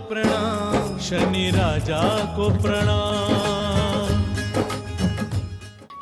प्रणाम, शनि राजा को प्रणाम।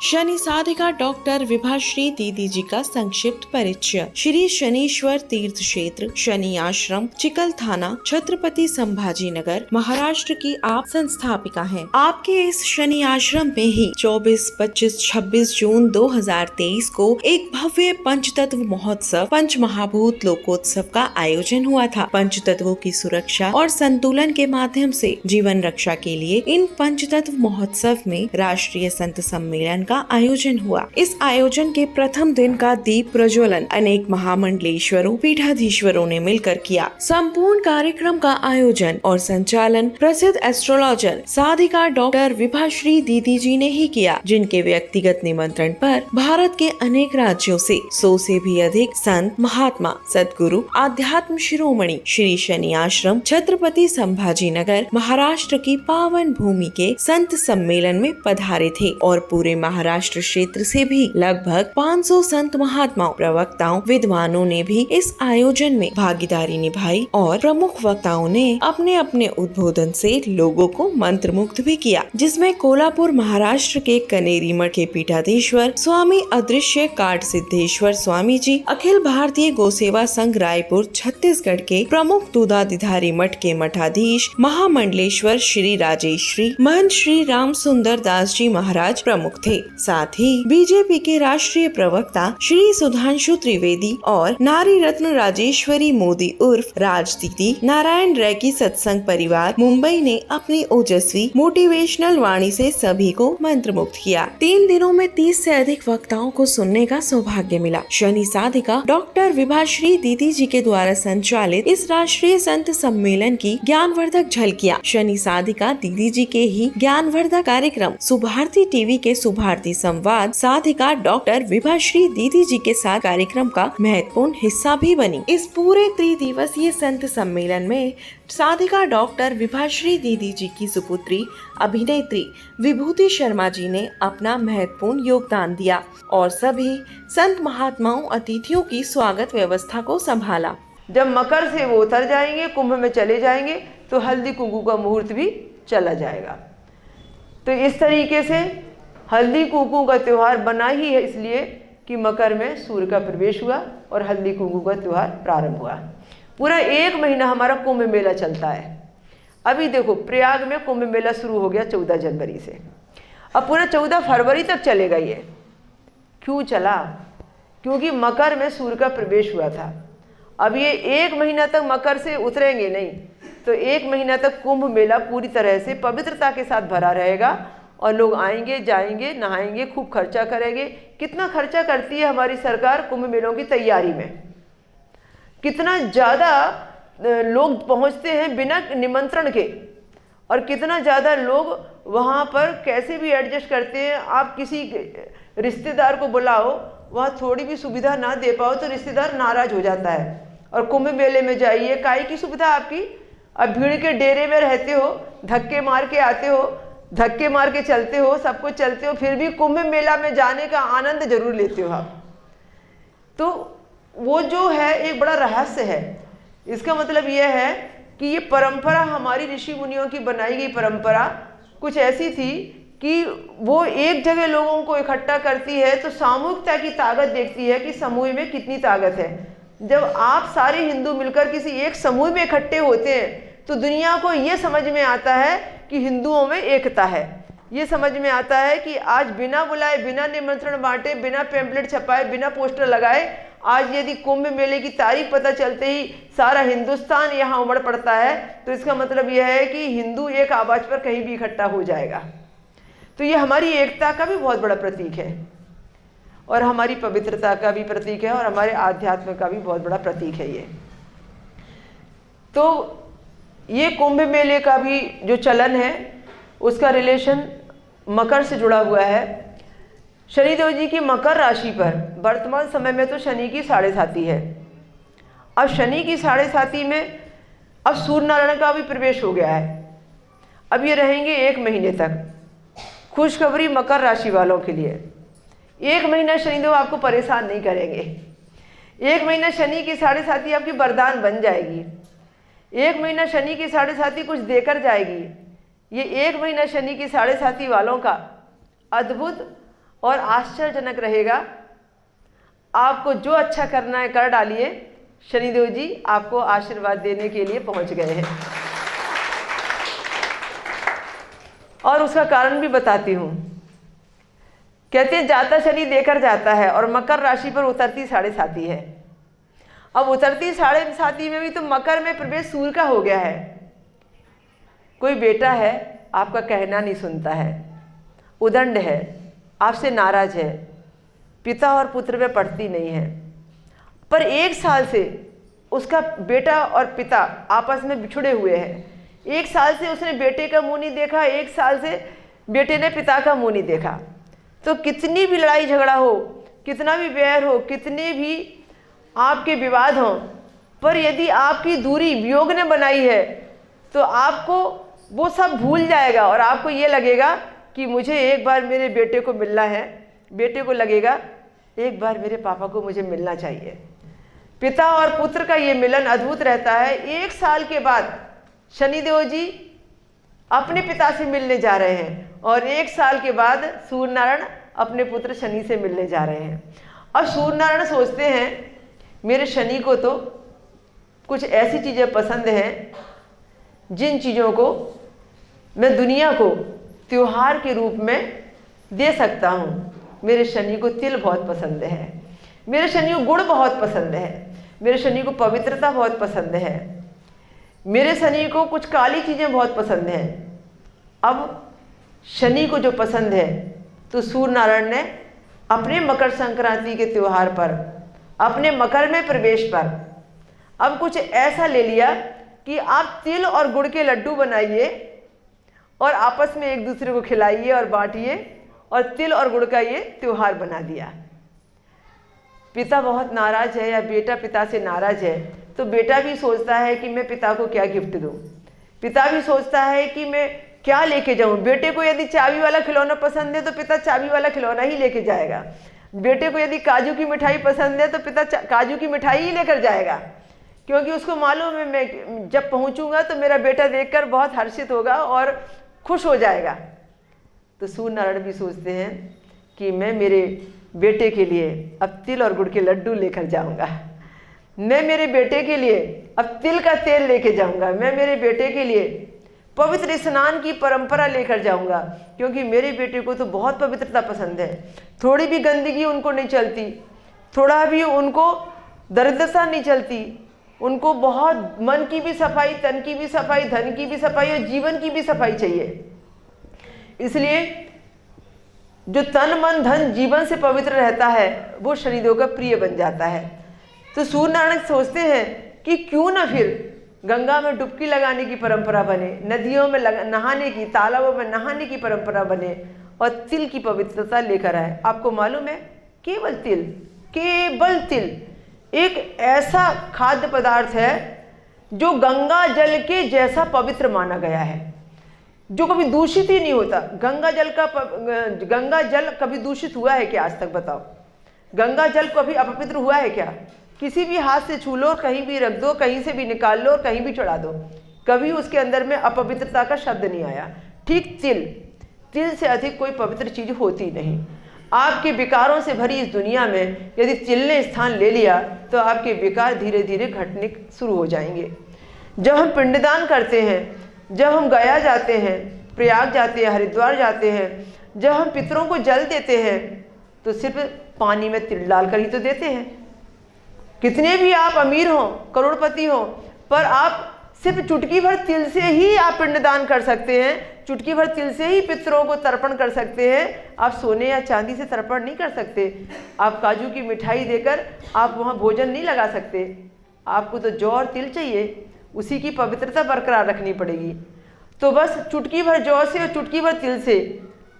शनि साधिका डॉक्टर विभाश्री दीदी जी का संक्षिप्त परिचय। श्री शनीश्वर तीर्थ क्षेत्र शनि आश्रम चिकल थाना छत्रपति संभाजी नगर महाराष्ट्र की आप संस्थापिका हैं। आपके इस शनि आश्रम में ही 24, 25, 26 जून 2023 को एक भव्य पंचतत्व महोत्सव पंच महाभूत लोकोत्सव का आयोजन हुआ था। पंचतत्वों की सुरक्षा और संतुलन के माध्यम से जीवन रक्षा के लिए इन पंचतत्व महोत्सव में राष्ट्रीय संत सम्मेलन का आयोजन हुआ। इस आयोजन के प्रथम दिन का दीप प्रज्वलन अनेक महामंडलेश्वरों पीठाधीश्वरों ने मिलकर किया। संपूर्ण कार्यक्रम का आयोजन और संचालन प्रसिद्ध एस्ट्रोलॉजर साधिका डॉक्टर विभाश्री दीदी जी ने ही किया, जिनके व्यक्तिगत निमंत्रण पर भारत के अनेक राज्यों से 100 से भी अधिक संत महात्मा सद्गुरु आध्यात्म शिरोमणि श्री शनि आश्रम छत्रपति संभाजी नगर महाराष्ट्र की पावन भूमि के संत सम्मेलन में पधारे थे और पूरे महाराष्ट्र क्षेत्र से भी लगभग 500 संत महात्माओं प्रवक्ताओं विद्वानों ने भी इस आयोजन में भागीदारी निभाई और प्रमुख वक्ताओं ने अपने अपने उद्बोधन से लोगों को मंत्रमुग्ध भी किया, जिसमें कोल्हापुर महाराष्ट्र के कनेरी मठ के पीठाधीश्वर स्वामी अदृश्य काट सिद्धेश्वर स्वामी जी, अखिल भारतीय गोसेवा संघ रायपुर छत्तीसगढ़ के प्रमुख दूधाधिधारी मठ के मठाधीश महामंडलेश्वर श्री राजेश्वरी महंत श्री राम सुंदर दास जी महाराज प्रमुख थे। साथ ही बीजेपी के राष्ट्रीय प्रवक्ता श्री सुधांशु त्रिवेदी और नारी रत्न राजेश्वरी मोदी उर्फ राज दीदी नारायण रैकी सत्संग परिवार मुंबई ने अपनी ओजस्वी मोटिवेशनल वाणी से सभी को मंत्रमुग्ध किया। 3 दिनों में 30 से अधिक वक्ताओं को सुनने का सौभाग्य मिला। शनि साधिका डॉक्टर विभाश्री दीदी जी के द्वारा संचालित इस राष्ट्रीय संत सम्मेलन की ज्ञानवर्धक झलकियां शनि साधिका दीदी जी के ही ज्ञानवर्धक कार्यक्रम सुभारती टीवी के सुभारती संवाद साधिका डॉक्टर विभाश्री दीदी जी के साथ कार्यक्रम का महत्वपूर्ण हिस्सा भी बनी। इस पूरे 3 दिवसीय संत सम्मेलन में साधिका डॉक्टर विभाश्री दीदी जी की सुपुत्री अभिनेत्री विभूति शर्मा जी ने अपना महत्वपूर्ण योगदान दिया और सभी संत महात्माओं अतिथियों की स्वागत व्यवस्था को संभाला। जब मकर से वो उतर जाएंगे, कुंभ में चले जाएंगे, तो हल्दी कुंकू का मुहूर्त भी चला जाएगा। तो इस तरीके से हल्दी कुंकू का त्योहार बना ही है इसलिए कि मकर में सूर्य का प्रवेश हुआ और हल्दी कुंकू का त्योहार प्रारंभ हुआ। पूरा 1 महीना हमारा कुंभ मेला चलता है। अभी देखो प्रयाग में कुंभ मेला शुरू हो गया 14 जनवरी से, अब पूरा 14 फरवरी तक चलेगा ये। क्यों चला? क्योंकि मकर में सूर्य का प्रवेश हुआ था। अब ये 1 महीना तक मकर से उतरेंगे नहीं, तो 1 महीना तक कुंभ मेला पूरी तरह से पवित्रता के साथ भरा रहेगा और लोग आएंगे जाएंगे नहाएंगे खूब खर्चा करेंगे। कितना खर्चा करती है हमारी सरकार कुंभ मेलों की तैयारी में, कितना ज़्यादा लोग पहुंचते हैं बिना निमंत्रण के और कितना ज़्यादा लोग वहां पर कैसे भी एडजस्ट करते हैं। आप किसी रिश्तेदार को बुलाओ, वहाँ थोड़ी भी सुविधा ना दे पाओ तो रिश्तेदार नाराज हो जाता है। और कुंभ मेले में जाइए, काहे की सुविधा आपकी? अब भीड़ के डेरे में रहते हो, धक्के मार के आते हो, धक्के मार के चलते हो, सब कुछ चलते हो, फिर भी कुंभ मेला में जाने का आनंद जरूर लेते हो आप। तो वो जो है एक बड़ा रहस्य है। इसका मतलब यह है कि ये परंपरा हमारी ऋषि मुनियों की बनाई गई परंपरा कुछ ऐसी थी कि वो एक जगह लोगों को इकट्ठा करती है तो सामूहिकता की ताकत देखती है कि समूह में कितनी ताकत है। जब आप सारे हिंदू मिलकर किसी एक समूह में इकट्ठे होते हैं तो दुनिया को ये समझ में आता है कि हिंदुओं में एकता है। ये समझ में आता है कि आज बिना बुलाए, बिना निमंत्रण बांटे, बिना पैम्पलेट छपाए, बिना पोस्टर लगाए, आज यदि कुंभ मेले की तारीख पता चलते ही सारा हिंदुस्तान यहाँ उमड़ पड़ता है तो इसका मतलब यह है कि हिंदू एक आवाज़ पर कहीं भी इकट्ठा हो जाएगा। तो ये हमारी एकता का भी बहुत बड़ा प्रतीक है और हमारी पवित्रता का भी प्रतीक है और हमारे आध्यात्म का भी बहुत बड़ा प्रतीक है ये। तो ये कुंभ मेले का भी जो चलन है उसका रिलेशन मकर से जुड़ा हुआ है। शनिदेव जी की मकर राशि पर वर्तमान समय में तो शनि की 7.5 है। अब शनि की 7.5 में अब सूर्य नारायण का भी प्रवेश हो गया है। अब ये रहेंगे 1 महीने तक। खुशखबरी मकर राशि वालों के लिए, 1 महीना शनिदेव आपको परेशान नहीं करेंगे। 1 महीना शनि की 7.5 आपकी वरदान बन जाएगी। 1 महीना शनि की साढ़े साथी कुछ देकर जाएगी। ये 1 महीना शनि की साढ़े साथी वालों का अद्भुत और आश्चर्यजनक रहेगा। आपको जो अच्छा करना है कर डालिए, शनिदेव जी आपको आशीर्वाद देने के लिए पहुंच गए हैं। और उसका कारण भी बताती हूँ। कहते हैं जाता शनि देकर जाता है, और मकर राशि पर उतरती साढ़े साथी है। अब उतरती साढ़े साथी में भी तो मकर में प्रवेश सूर्य का हो गया है। कोई बेटा है आपका कहना नहीं सुनता है, उदंड है, आपसे नाराज है, पिता और पुत्र में पड़ती नहीं है, पर 1 साल से उसका बेटा और पिता आपस में बिछुड़े हुए हैं। 1 साल से उसने बेटे का मुंह नहीं देखा, 1 साल से बेटे ने पिता का मुंह नहीं देखा। तो कितनी भी लड़ाई झगड़ा हो, कितना भी बैर हो, कितने भी आपके विवाद हों, पर यदि आपकी दूरी वियोग ने बनाई है तो आपको वो सब भूल जाएगा और आपको ये लगेगा कि मुझे एक बार मेरे बेटे को मिलना है। बेटे को लगेगा एक बार मेरे पापा को मुझे मिलना चाहिए। पिता और पुत्र का ये मिलन अद्भुत रहता है। 1 साल के बाद शनिदेव जी अपने पिता से मिलने जा रहे हैं और 1 साल के बाद सूर्य नारायण अपने पुत्र शनि से मिलने जा रहे हैं। अब सूर्य नारायण सोचते हैं मेरे शनि को तो कुछ ऐसी चीज़ें पसंद हैं जिन चीज़ों को मैं दुनिया को त्योहार के रूप में दे सकता हूँ। मेरे शनि को तिल बहुत पसंद है, मेरे शनि को गुड़ बहुत पसंद है, मेरे शनि को पवित्रता बहुत पसंद है, मेरे शनि को कुछ काली चीज़ें बहुत पसंद हैं। अब शनि को जो पसंद है तो सूर्य नारायण ने अपने मकर संक्रांति के त्यौहार पर, अपने मकर में प्रवेश पर अब कुछ ऐसा ले लिया कि आप तिल और गुड़ के लड्डू बनाइए और आपस में एक दूसरे को खिलाइए और बांटिए, और तिल और गुड़ का ये त्यौहार बना दिया। पिता बहुत नाराज है या बेटा पिता से नाराज है तो बेटा भी सोचता है कि मैं पिता को क्या गिफ्ट दूं। पिता भी सोचता है कि मैं क्या लेके जाऊं। बेटे को यदि चाबी वाला खिलौना पसंद है तो पिता चाबी वाला खिलौना ही लेके जाएगा। बेटे को यदि काजू की मिठाई पसंद है तो पिता काजू की मिठाई ही लेकर जाएगा, क्योंकि उसको मालूम है मैं जब पहुंचूंगा तो मेरा बेटा देखकर बहुत हर्षित होगा और खुश हो जाएगा। तो सूर्य नारायण भी सोचते हैं कि मैं मेरे बेटे के लिए अब तिल और गुड़ के लड्डू लेकर जाऊंगा, मैं मेरे बेटे के लिए अब तिल का तेल लेके जाऊंगा, मैं मेरे बेटे के लिए पवित्र स्नान की परंपरा लेकर जाऊंगा, क्योंकि मेरे बेटे को तो बहुत पवित्रता पसंद है। थोड़ी भी गंदगी उनको नहीं चलती, थोड़ा भी उनको दरिद्रता नहीं चलती, उनको बहुत मन की भी सफाई, तन की भी सफाई, धन की भी सफाई और जीवन की भी सफाई चाहिए। इसलिए जो तन मन धन जीवन से पवित्र रहता है वो शनिदेव का प्रिय बन जाता है। तो सूर्य नारायण सोचते हैं कि क्यों ना फिर गंगा में डुबकी लगाने की परंपरा बने, नदियों में नहाने की, तालाबों में नहाने की परंपरा बने और तिल की पवित्रता लेकर आए। आपको मालूम है केवल तिल एक ऐसा खाद्य पदार्थ है जो गंगा जल के जैसा पवित्र माना गया है, जो कभी दूषित ही नहीं होता। गंगा जल कभी दूषित हुआ है क्या आज तक बताओ? गंगा जल कभी अपवित्र हुआ है क्या? किसी भी हाथ से छू लो, कहीं भी रख दो, कहीं से भी निकाल लो और कहीं भी चढ़ा दो, कभी उसके अंदर में अपवित्रता का शब्द नहीं आया। ठीक तिल से अधिक कोई पवित्र चीज होती नहीं। आपके विकारों से भरी इस दुनिया में यदि तिल ने स्थान ले लिया तो आपके विकार धीरे धीरे घटने शुरू हो जाएंगे। जब हम पिंडदान करते हैं, जब हम गया जाते हैं, प्रयाग जाते हैं, हरिद्वार जाते हैं, जब हम पितरों को जल देते हैं तो सिर्फ पानी में तिल डालकर ही तो देते हैं। कितने भी आप अमीर हों, करोड़पति हों, पर आप सिर्फ चुटकी भर तिल से ही आप पिंडदान कर सकते हैं, चुटकी भर तिल से ही पितरों को तर्पण कर सकते हैं। आप सोने या चांदी से तर्पण नहीं कर सकते, आप काजू की मिठाई देकर आप वहाँ भोजन नहीं लगा सकते। आपको तो जौ और तिल चाहिए, उसी की पवित्रता बरकरार रखनी पड़ेगी। तो बस चुटकी भर जौ से और चुटकी भर तिल से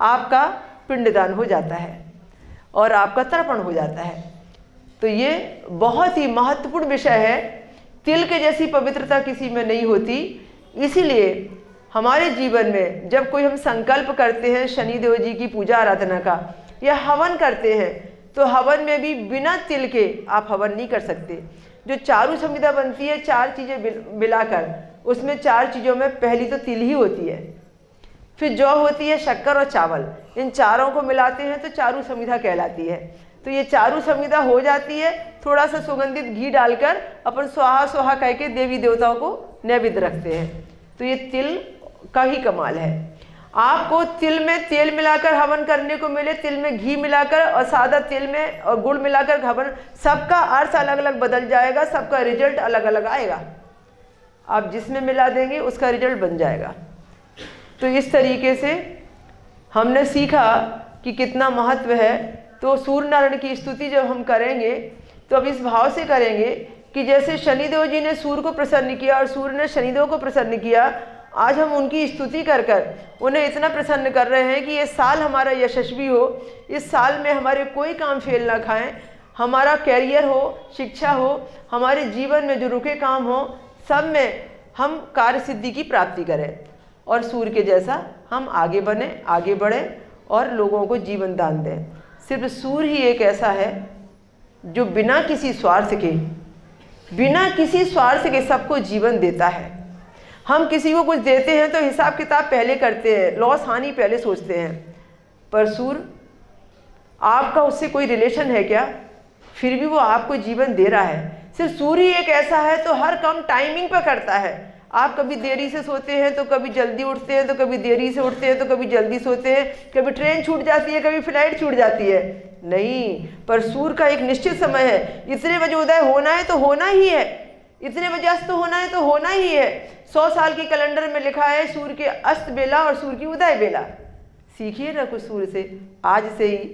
आपका पिंडदान हो जाता है और आपका तर्पण हो जाता है। तो ये बहुत ही महत्वपूर्ण विषय है। तिल के जैसी पवित्रता किसी में नहीं होती। इसीलिए हमारे जीवन में जब कोई हम संकल्प करते हैं शनिदेव जी की पूजा आराधना का या हवन करते हैं तो हवन में भी बिना तिल के आप हवन नहीं कर सकते। जो चारु संविदा बनती है, 4 चीज़ें मिलाकर उसमें 4 चीज़ों में पहली तो तिल ही होती है, फिर जौ होती है, शक्कर और चावल। इन चारों को मिलाते हैं तो चारू समिधा कहलाती है। तो ये चारू समिधा हो जाती है, थोड़ा सा सुगंधित घी डालकर अपन स्वाहा स्वाहा कह के देवी देवताओं को नैवेद्य रखते हैं। तो ये तिल का ही कमाल है। आपको तिल में तेल मिलाकर हवन करने को मिले, तिल में घी मिलाकर और सादा तिल में और गुड़ मिलाकर हवन, सबका अर्थ अलग अलग बदल जाएगा, सबका रिजल्ट अलग अलग आएगा। आप जिसमें मिला देंगे उसका रिजल्ट बन जाएगा। तो इस तरीके से हमने सीखा कि कितना महत्व है। तो सूर्य नारायण की स्तुति जब हम करेंगे तो अब इस भाव से करेंगे कि जैसे शनिदेव जी ने सूर्य को प्रसन्न किया और सूर्य ने शनिदेव को प्रसन्न किया, आज हम उनकी स्तुति कर कर उन्हें इतना प्रसन्न कर रहे हैं कि ये साल हमारा यशस्वी हो, इस साल में हमारे कोई काम फेल ना खाएं, हमारा कैरियर हो, शिक्षा हो, हमारे जीवन में जो रुके काम हो, सब में हम कार्य सिद्धि की प्राप्ति करें और सूर्य के जैसा हम आगे बने, आगे बढ़ें और लोगों को जीवन दान दें। सिर्फ सूर्य ही एक ऐसा है जो बिना किसी स्वार्थ के सबको जीवन देता है। हम किसी को कुछ देते हैं तो हिसाब किताब पहले करते हैं, लॉस हानि पहले सोचते हैं, पर सूर्य आपका उससे कोई रिलेशन है क्या? फिर भी वो आपको जीवन दे रहा है। सिर्फ सूर्य एक ऐसा है तो हर काम टाइमिंग पर करता है। आप कभी देरी से सोते हैं तो कभी जल्दी उठते हैं, तो कभी देरी से उठते हैं तो कभी जल्दी सोते हैं, कभी ट्रेन छूट जाती है, कभी फ्लाइट छूट जाती है। नहीं, पर सूर्य का एक निश्चित समय है। इतने बजे उदय होना है तो होना ही है, इतने बजे अस्त होना है तो होना ही है। 100 साल के कैलेंडर में लिखा है सूर्य के अस्त बेला और सूर्य की उदय बेला। सीखिए ना कुछ सूर्य से, आज से ही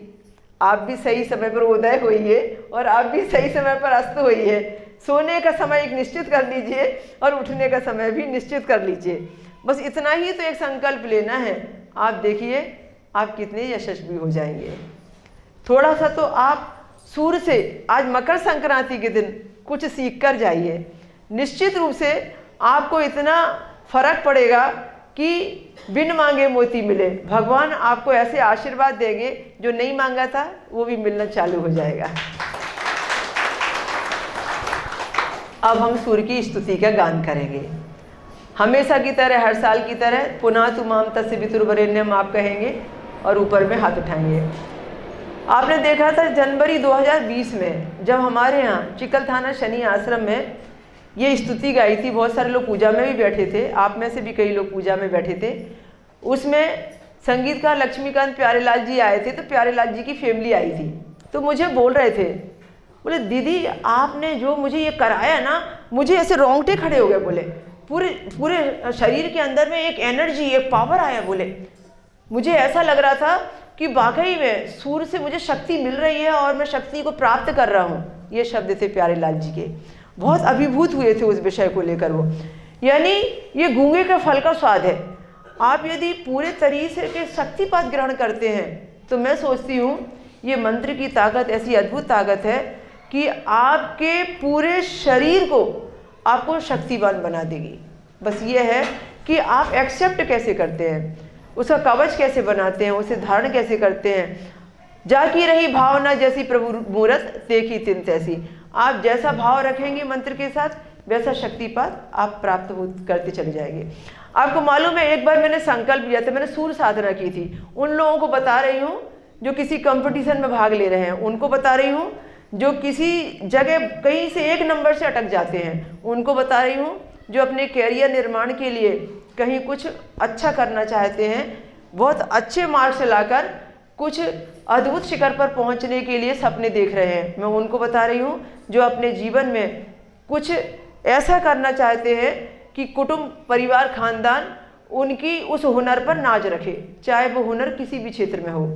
आप भी सही समय पर उदय होइए और आप भी सही समय पर अस्त होइए। सोने का समय एक निश्चित कर लीजिए और उठने का समय भी निश्चित कर लीजिए। बस इतना ही तो एक संकल्प लेना है। आप देखिए आप कितने यशस्वी हो जाएंगे। थोड़ा सा तो आप सूर्य से आज मकर संक्रांति के दिन कुछ सीख कर जाइए। निश्चित रूप से आपको इतना फर्क पड़ेगा कि बिन मांगे मोती मिले। भगवान आपको ऐसे आशीर्वाद देंगे, जो नहीं मांगा था वो भी मिलना चालू हो जाएगा। अब हम सूर्य की स्तुति का गान करेंगे। हमेशा की तरह, हर साल की तरह पुनः तुमाम तस्य वितुर्वरेण्यम आप कहेंगे और ऊपर में हाथ उठाएंगे। आपने देखा था जनवरी 2020 में जब हमारे यहाँ चिकल थाना शनि आश्रम में ये स्तुति गाई थी। बहुत सारे लोग पूजा में भी बैठे थे, आप में से भी कई लोग पूजा में बैठे थे। उसमें संगीतकार लक्ष्मीकांत प्यारेलाल जी आए थे, तो प्यारेलाल जी की फैमिली आई थी। तो मुझे बोल रहे थे, बोले दीदी आपने जो मुझे ये कराया ना, मुझे ऐसे रोंगटे खड़े हो गए। बोले पूरे शरीर के अंदर में एक एनर्जी, एक पावर आया। बोले मुझे ऐसा लग रहा था कि वाकई में सूर्य से मुझे शक्ति मिल रही है और मैं शक्ति को प्राप्त कर रहा हूँ। ये शब्द थे प्यारेलाल जी के। बहुत अभिभूत हुए थे उस विषय को लेकर वो। यानी ये गूंगे के फल का स्वाद है। आप यदि पूरे तरीके से शक्तिपात ग्रहण करते हैं तो मैं सोचती हूँ ये मंत्र की ताकत ऐसी अद्भुत ताकत है कि आपके पूरे शरीर को आपको शक्तिवान बना देगी। बस ये है कि आप एक्सेप्ट कैसे करते हैं, उसका कवच कैसे बनाते हैं, उसे धारण कैसे करते हैं। जाकी रही भावना जैसी प्रभु मूरत देखी तिन तैसी। आप जैसा भाव रखेंगे मंत्र के साथ वैसा शक्तिपात आप प्राप्त करते चले जाएंगे। आपको मालूम है एक बार मैंने संकल्प लिया था, मैंने सूर्य साधना की थी। उन लोगों को बता रही हूँ जो किसी कंपटीशन में भाग ले रहे हैं, उनको बता रही हूँ जो किसी जगह कहीं से एक नंबर से अटक जाते हैं, उनको बता रही हूँ जो अपने कैरियर निर्माण के लिए कहीं कुछ अच्छा करना चाहते हैं, बहुत अच्छे मार्क्स से लाकर कुछ अद्भुत शिखर पर पहुंचने के लिए सपने देख रहे हैं। मैं उनको बता रही हूँ जो अपने जीवन में कुछ ऐसा करना चाहते हैं कि कुटुंब, परिवार, खानदान उनकी उस हुनर पर नाज रखे, चाहे वो हुनर किसी भी क्षेत्र में हो।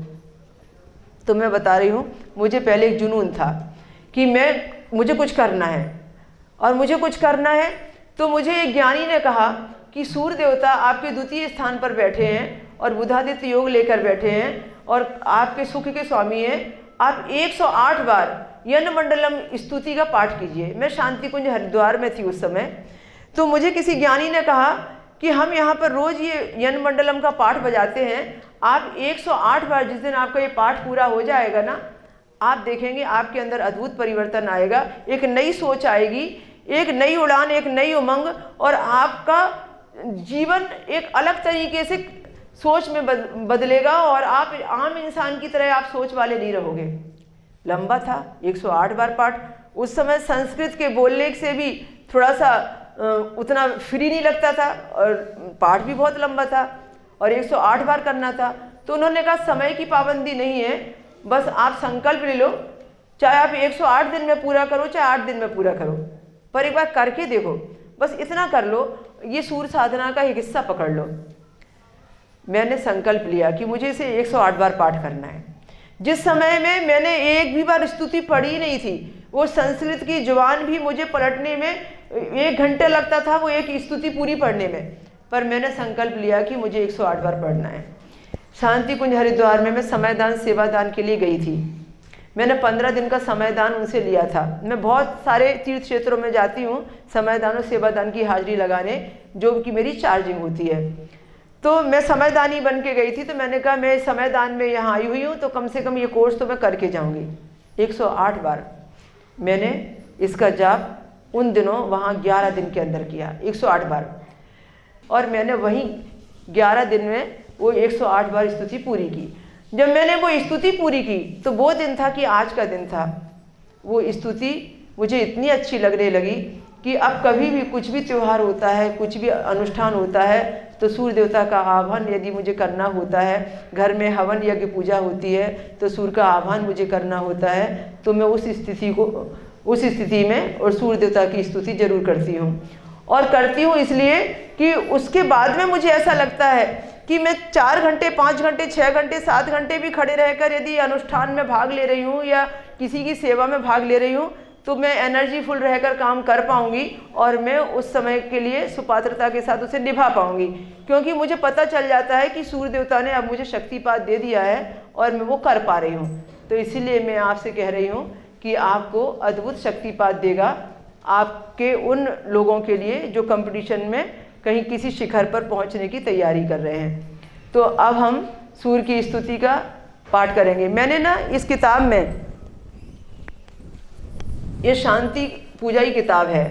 तो मैं बता रही हूँ मुझे पहले एक जुनून था कि मुझे कुछ करना है और मुझे कुछ करना है। तो मुझे एक ज्ञानी ने कहा कि सूर्य देवता आपके द्वितीय स्थान पर बैठे हैं और बुधादित्य योग लेकर बैठे हैं और आपके सुख के स्वामी हैं। आप 108 बार यन मंडलम स्तुति का पाठ कीजिए। मैं शांति कुंज हरिद्वार में थी उस समय। तो मुझे किसी ज्ञानी ने कहा कि हम यहाँ पर रोज़ ये यन मंडलम का पाठ बजाते हैं, आप 108 बार, जिस दिन आपका ये पाठ पूरा हो जाएगा ना, आप देखेंगे आपके अंदर अद्भुत परिवर्तन आएगा। एक नई सोच आएगी एक नई उड़ान, एक नई उमंग, और आपका जीवन एक अलग तरीके से सोच में बदलेगा और आप आम इंसान की तरह आप सोच वाले नहीं रहोगे। लंबा था 108 बार पाठ। उस समय संस्कृत के बोलने से भी थोड़ा सा उतना फ्री नहीं लगता था और पाठ भी बहुत लंबा था और 108 बार करना था। तो उन्होंने कहा समय की पाबंदी नहीं है, बस आप संकल्प ले लो, चाहे आप 108 दिन में पूरा करो, चाहे 8 दिन में पूरा करो, पर एक बार करके देखो, बस इतना कर लो, ये सूर्य साधना का एक हिस्सा पकड़ लो। मैंने संकल्प लिया कि मुझे इसे 108 बार पाठ करना है। जिस समय में मैंने एक भी बार स्तुति पढ़ी नहीं थी, वो संस्कृत की जुबान भी मुझे पलटने में 1 घंटे लगता था, वो एक स्तुति पूरी पढ़ने में, पर मैंने संकल्प लिया कि मुझे 108 बार पढ़ना है। शांति कुंज हरिद्वार में मैं समयदान सेवादान के लिए गई थी। मैंने 15 दिन का समयदान उनसे लिया था। मैं बहुत सारे तीर्थ क्षेत्रों में जाती हूँ समयदान और सेवादान की हाजिरी लगाने, जो कि मेरी चार्जिंग होती है। तो मैं समयदानी बन के गई थी, तो मैंने कहा मैं समयदान में यहाँ आई हुई हूँ तो कम से कम ये कोर्स तो मैं करके जाऊँगी। 108 बार मैंने इसका जाप उन दिनों वहाँ 11 दिन के अंदर किया, 108 बार, और मैंने वहीं 11 दिन में वो 108 बार स्तुति पूरी की। जब मैंने वो स्तुति पूरी की तो वो दिन था कि आज का दिन था। वो स्तुति मुझे इतनी अच्छी लगने लगी कि अब कभी भी कुछ भी त्यौहार होता है, कुछ भी अनुष्ठान होता है, तो सूर्य देवता का आह्वान यदि मुझे करना होता है, घर में हवन यज्ञ पूजा होती है तो सूर्य का आह्वान मुझे करना होता है, तो मैं उस स्थिति में और सूर्य देवता की स्तुति जरूर करती हूँ। और करती हूँ इसलिए कि उसके बाद में मुझे ऐसा लगता है कि मैं 4 घंटे, 5 घंटे, 6 घंटे, 7 घंटे भी खड़े रहकर यदि अनुष्ठान में भाग ले रही हूँ या किसी की सेवा में भाग ले रही हूँ, तो मैं एनर्जीफुल रहकर काम कर पाऊँगी और मैं उस समय के लिए सुपात्रता के साथ उसे निभा पाऊँगी, क्योंकि मुझे पता चल जाता है कि सूर्य देवता ने अब मुझे शक्तिपात दे दिया है और मैं वो कर पा रही हूँ। तो इसीलिए मैं आपसे कह रही हूँ कि आपको अद्भुत शक्तिपात देगा आपके उन लोगों के लिए जो कंपटीशन में कहीं किसी शिखर पर पहुंचने की तैयारी कर रहे हैं। तो अब हम सूर्य की स्तुति का पाठ करेंगे। मैंने ना इस किताब में, ये शांति पूजा की किताब है,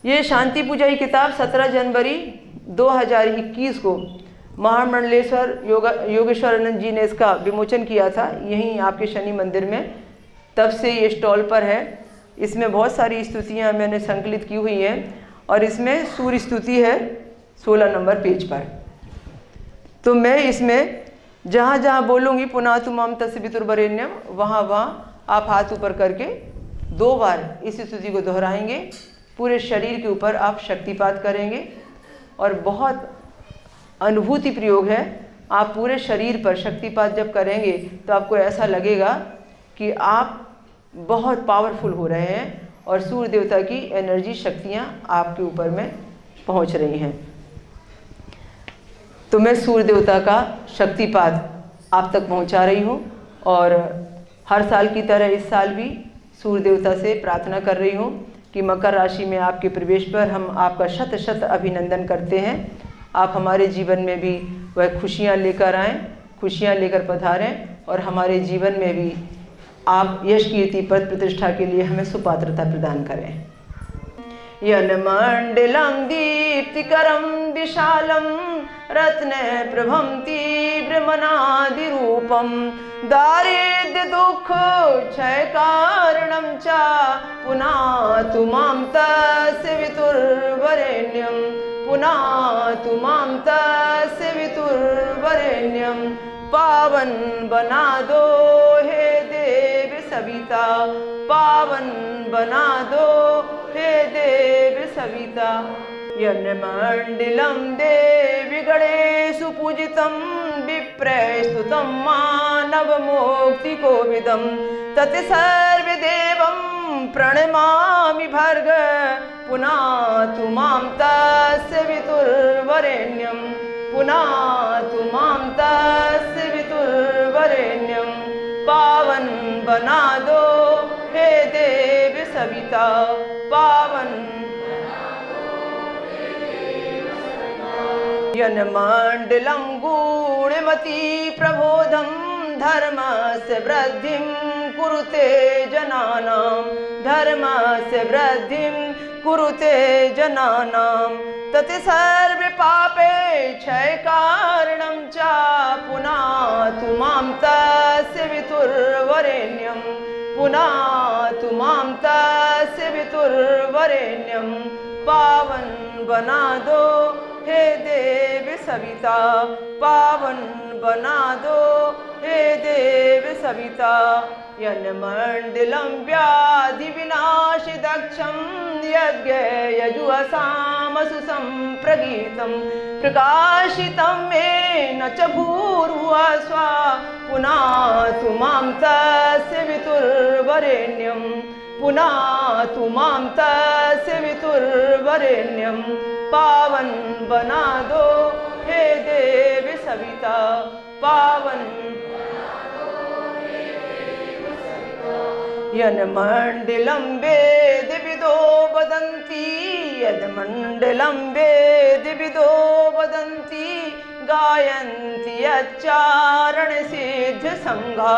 ये शांति पूजा की किताब 17 जनवरी 2021 को महामंडलेश्वर योगेश्वरानंद जी ने इसका विमोचन किया था, यहीं आपके शनि मंदिर में। तब से ये स्टॉल पर है। इसमें बहुत सारी स्तुतियाँ मैंने संकलित की हुई हैं और इसमें सूर्य स्तुति है 16 नंबर पेज पर। तो मैं इसमें जहाँ जहाँ बोलूँगी पुनातु माम तस्वितुर्वरेण्यम, वहाँ वहाँ आप हाथ ऊपर करके 2 बार इस स्तुति को दोहराएंगे। पूरे शरीर के ऊपर आप शक्तिपात करेंगे और बहुत अनुभूति प्रयोग है। आप पूरे शरीर पर शक्तिपात जब करेंगे तो आपको ऐसा लगेगा कि आप बहुत पावरफुल हो रहे हैं और सूर्य देवता की एनर्जी, शक्तियाँ आपके ऊपर में पहुँच रही हैं। तो मैं सूर्य देवता का शक्तिपात आप तक पहुँचा रही हूँ और हर साल की तरह इस साल भी सूर्य देवता से प्रार्थना कर रही हूँ कि मकर राशि में आपके प्रवेश पर हम आपका शत शत अभिनंदन करते हैं। आप हमारे जीवन में भी वह खुशियाँ लेकर आएँ, खुशियाँ लेकर पधारें और हमारे जीवन में भी आप यश कीर्ति पद प्रतिष्ठा के लिए हमें सुपात्रता प्रदान करें। यन्मण्डलं दीप्तिकरं विशालं रत्ने प्रभं तीव्रमनादिरूपं दारिद्र्य दुःख क्षयकारणं च पुनातु मां तस्य वितुर्वरेण्यं, पुनातु मां तस्य वितुर्वरेण्यं। पावन बना दो हे देव सविता, पावन बना दो हे देव सविता। यन्मण्डलं देवी गणेशु पूजितं विप्रस्तुतं मानवमुक्तिकोविदं तत् सर्वदेवं प्रणमामि भर्ग पुनातु मां तस्य वितुर्वरेण्यं, पुनातु मां तस्य वितुर्वरेण्यं। पावन बना दो हे देव सविता, पावन यन्मण्डलं गूढमति प्रबोधं धर्मस्य वृद्धिं कुरुते जनानां धर्मस्य वृद्धिं कुरुते जनानां तत् सर्वे पापे क्षयकारणं च पुनातु मां तस्य वितुर्वरेण्यं पुनातु मां तस्य वितुर्वरेण्यं पावन बना दो हे देव सविता पावन बना दो हे देव सविता यन्मण्डलं व्याधि विनाशि दक्षं यज्ञयजुषामसु सम्प्रगीतं प्रकाशितं येन च भूर्भुवः स्वः पुनातु मां तस्य वितुर्वरेण्यं पुनातु मां तस्य वितुर्वरेण्यं पावन बना दो हे देव सविता पावन यन्मण्डलं वेदविदो वदन्ति यन्मण्डलं वेदविदो वदन्ति गायन्ति यच्चारणसिद्धसङ्घा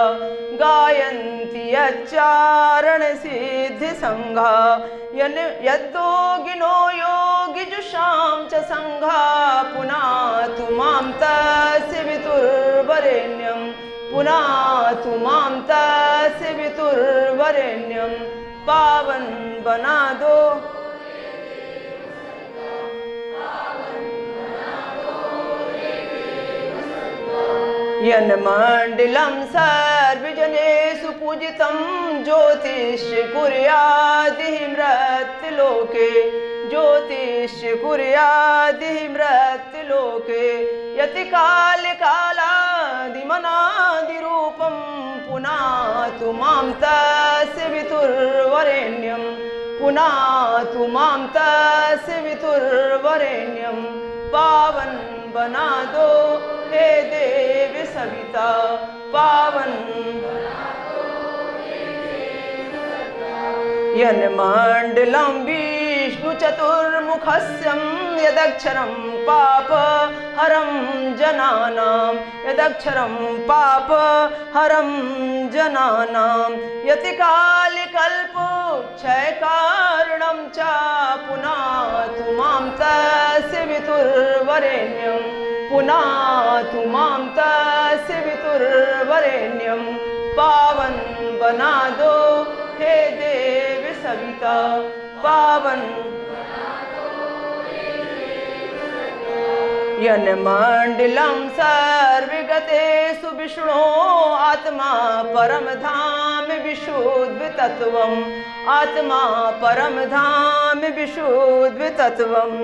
गायन्ति यच्चारणसिद्धसङ्घा यद्योगिनो योगिजुषां च सङ्घा पुनातु मां तस्य वितुर्वरेण्यं पुनातु मां तस्य वितुर्वरेण्यं पावन बना दो यन्मण्डलं सर्वजनेषु पूजितं ज्योतिष्य कुर्यादिः मृत्युलोके ज्योतिष्य कुर्यादिः मृत्युलोके यति कालकालादिमनादिरूपं पुनातु मां तस्य वितुर्वरेण्यं पुनातु मां तस्य वितुर्वरेण्यं पावन बना दो हे देव सविता पावन यन्मण्डलं विष्णु चतुर्मुखस्यं यदक्षरं पापहरं जनानां यदक्षरं पापहरं जनानां यतिकालकल्पो क्षयकारणं च पुनातु मां तस्य वितुर्वरेण्यं पुनातु मां तस्य वितुर्वरेण्यं पावन बना दो हे देव सविता पावन यन्मण्डलं सर्वगतेषु विष्णो आत्मा परमधाम विशुद्धतत्त्वम् आत्मा परमधाम विशुद्धतत्त्वम्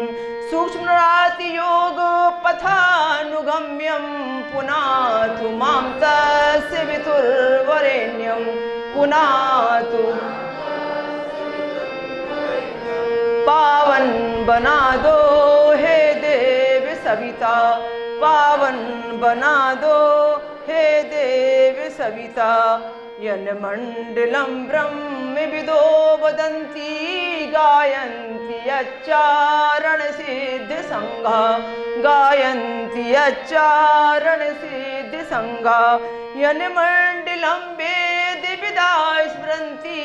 सूक्ष्मरातियोगपथानुगम्यं पुनातु मां तस्य वितुर्वरेण्यं पुनातु पावन बना दो हे देव सविता पावन बना दो हे देव सविता यन्मण्डलं ब्रह्मविदो वदन्ति गायन्ति यच्चारणसिद्धसङ्घा गायन्ति यच्चारणसिद्धसङ्घा यन्मण्डलं वेदविदा स्मरन्ति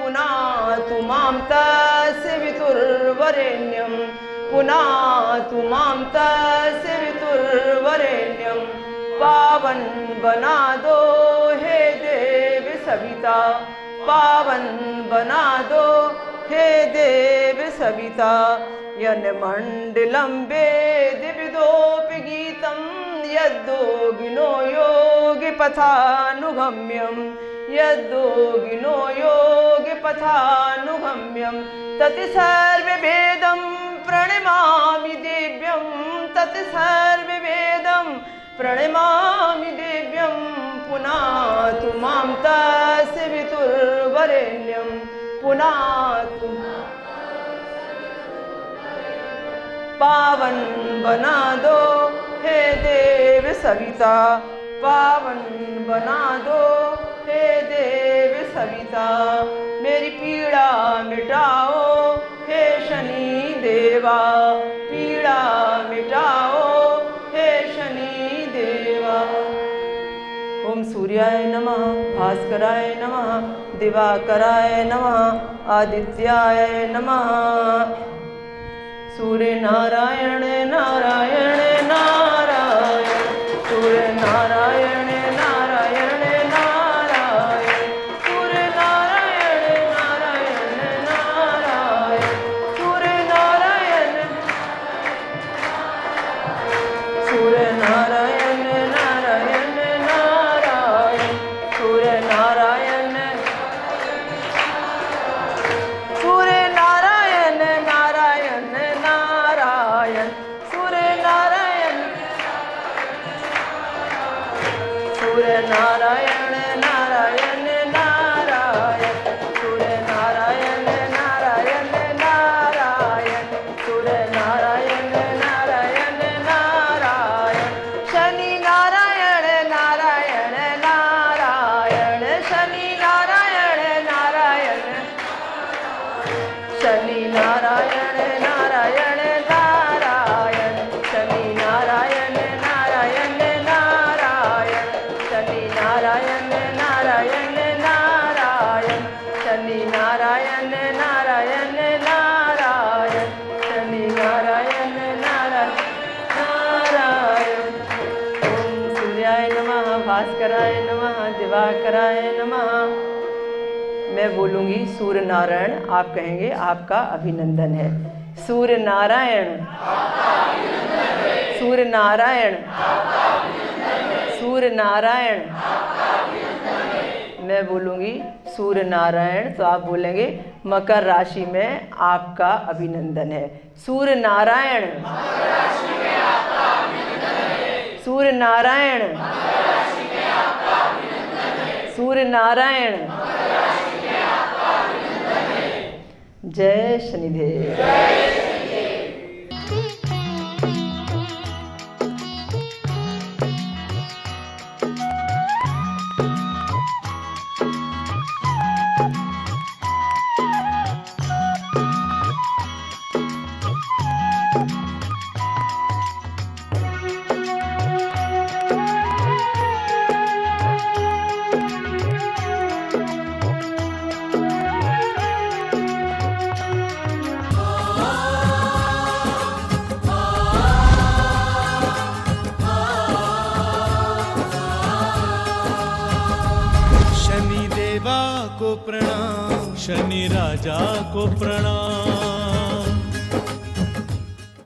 पुनातु मां तस्य वितुर्वरेण्यं पुनातु मां तस्य वितुर्वरेण्यं पावन बना दो हे देव सविता पावन बना दो हे देव सविता यन्मण्डलं वेदविदोऽपि गीतं यद्योगिनो योगिपथानुगम्यं यद्योगिनो योगिपथानुगम्यं तत् सर्ववेदं प्रणमामि देव्यं तत् सर्ववेदं प्रणमामि देव्यं पुनातु मां तस्य वितुर्वरेण्यं पुनातु पावन बना दो हे देव सविता पावन बना दो हे देव सविता मेरी पीड़ा मिटाओ हे शनि देवा पीड़ा मिटाओ हे शनि देवा ओम सूर्याय नमः, भास्कराय नमः, दिवाकराय नमः, आदित्याय नमः। सूर्य नारायण नारायण नारायण, सूर्य नारायण नारायण नारायण, सूर्य नारायण नारायण नारायण, सूर्य नारायण, सूर्य नारायण नारायण नारायण, सूर्य नारायण, सूर्य नारायण नारायण नारायण, सूर्य नारायण, सूर्य नारायण नारायण नारायण, सूर्य नारायण नारायण नारायण, सूर्य नारायण नारायण नारायण, शनि नारायण नारायण नारायण, शनि नारायण नारायण, शनि नारायण नारायण नारायण, शनि नारायण नारायण नारायण, शनि नारायण नारायण नारायण, शनि नारायण नारायण नारायण, शनि नारायण नारायण नारायण। ओम सूर्याय नमः, भास्कराय नमः, दिवाकराय नमः। मैं बोलूंगी सूर्य नारायण, आप कहेंगे आपका अभिनंदन है। सूर्य नारायण, सूर्य नारायण, सूर्य नारायण। मैं बोलूंगी सूर्य नारायण, तो आप बोलेंगे मकर राशि में आपका अभिनंदन है। सूर्य नारायण, सूर्य नारायण, सूर्य नारायण। जय शनिदेव। शनि देवा को प्रणाम, शनि राजा को प्रणाम।